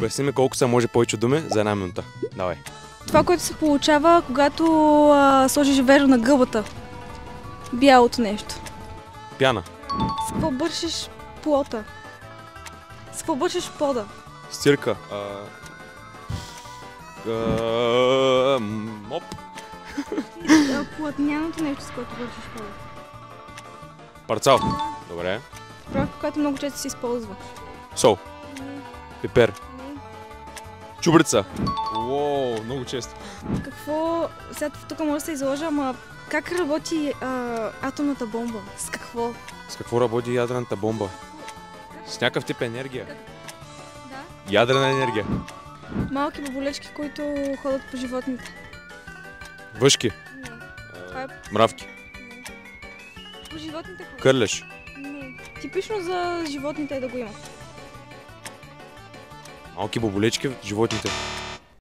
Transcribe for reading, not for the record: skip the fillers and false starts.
Обясни ми колко са може повече думи за една минута. Давай. Това, което се получава, когато сложиш веро на гълбата. Бялото нещо. Пяна. С какво бършиш плота? С какво бършиш пода? Стирка. Моп. Плътняното нещо, с което бършиш пода. Парцал. Добре. Правка, която много често се използва. Сол. Пипер. Не. Чубрица. Уоу, много често. Какво... Сега тук може да се изложа, ама как работи атомната бомба? С какво? С какво работи ядрената бомба? С някакъв тип енергия. Да. Ядрена енергия. Малки баболечки, които ходят по животните. Въшки. Не. Това е... Мравки. Не. По животните ходят. Кърлеш. Не. Типично за животните е да го има. Малки боболечки в животните.